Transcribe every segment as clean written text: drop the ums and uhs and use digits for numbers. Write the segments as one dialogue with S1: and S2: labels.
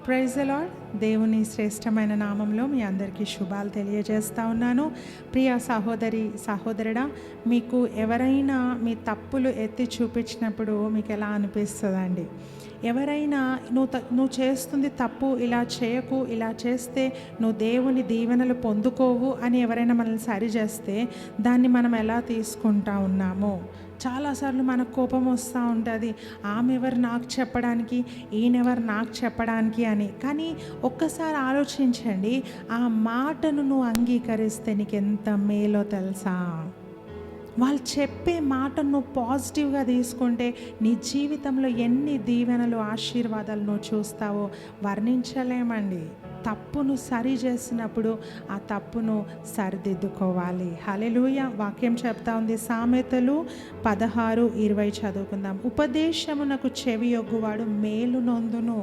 S1: Praise the lord. దేవుని శ్రేష్టమైన నామంలో మీ అందరికీ శుభాలు తెలియజేస్తా ఉన్నాను. ప్రియ సహోదరి సహోదరుడా, మీకు ఎవరైనా మీ తప్పులు ఎత్తి చూపించినప్పుడు మీకు ఎలా అనిపిస్తుందండి? ఎవరైనా నువ్వు చేస్తుంది తప్పు, ఇలా చేయకు, ఇలా చేస్తే నువ్వు దేవుని దీవెనలు పొందుకోవు అని ఎవరైనా మనల్ని సరి చేస్తే దాన్ని మనం ఎలా తీసుకుంటా ఉన్నామో చాలాసార్లు మనకు కోపం వస్తూ ఉంటుంది. ఆమె ఎవరు నాకు చెప్పడానికి, ఈయనెవరు నాకు చెప్పడానికి అని. కానీ ఒక్కసారి ఆలోచించండి, ఆ మాటను నువ్వు అంగీకరిస్తే నీకు ఎంత మేలో తెలుసా? వాళ్ళు చెప్పే మాటను నువ్వు పాజిటివ్గా తీసుకుంటే నీ జీవితంలో ఎన్ని దీవెనలు, ఆశీర్వాదాలు నువ్వు చూస్తావో వర్ణించలేమండి. తప్పును సరి చేసినప్పుడు ఆ తప్పును సరిదిద్దుకోవాలి. హల్లెలూయా. వాక్యం చెప్తా ఉంది, సామెతలు 16:20 చదువుకుందాం. ఉపదేశమునకు చెవియొగ్గువాడు మేలు నొందును.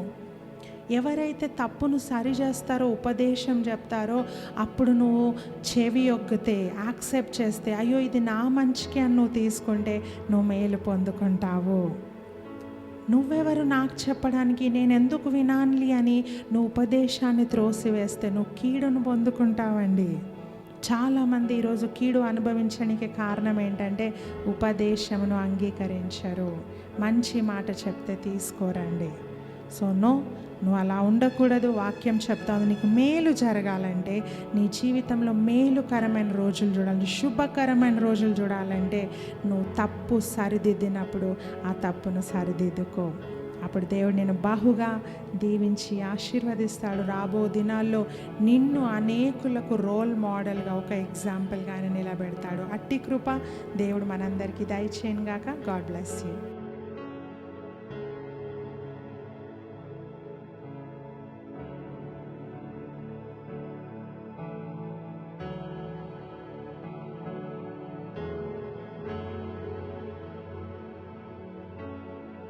S1: ఎవరైతే తప్పును సరి చేస్తారో, ఉపదేశం చెప్తారో, అప్పుడు నువ్వు చెవి ఒగ్గితే, యాక్సెప్ట్ చేస్తే, అయ్యో ఇది నా మంచికి అని నువ్వు తీసుకుంటే నువ్వు మేలు పొందుకుంటావు. నువ్వెవరు నాకు చెప్పడానికి, నేను ఎందుకు వినాలి అని నువ్వు ఉపదేశాన్ని త్రోసివేస్తే నువ్వు కీడును పొందుకుంటావండి. చాలామంది ఈరోజు కీడు అనుభవించడానికి కారణం ఏంటంటే ఉపదేశమును అంగీకరించరు. మంచి మాట చెప్తే తీసుకోరండి. సో నువ్వు అలా ఉండకూడదు. వాక్యం చెప్తావు, నీకు మేలు జరగాలంటే, నీ జీవితంలో మేలుకరమైన రోజులు చూడాలి, శుభకరమైన రోజులు చూడాలంటే నువ్వు తప్పు సరిదిద్దినప్పుడు ఆ తప్పును సరిదిద్దుకో. అప్పుడు దేవుడు నేను బహుగా దీవించి ఆశీర్వదిస్తాడు. రాబో దినాల్లో నిన్ను అనేకులకు రోల్ మోడల్గా, ఒక ఎగ్జాంపుల్గా ఆయన నిలబెడతాడు. అట్టి కృప దేవుడు మనందరికీ దయచేయను గాక. God bless you.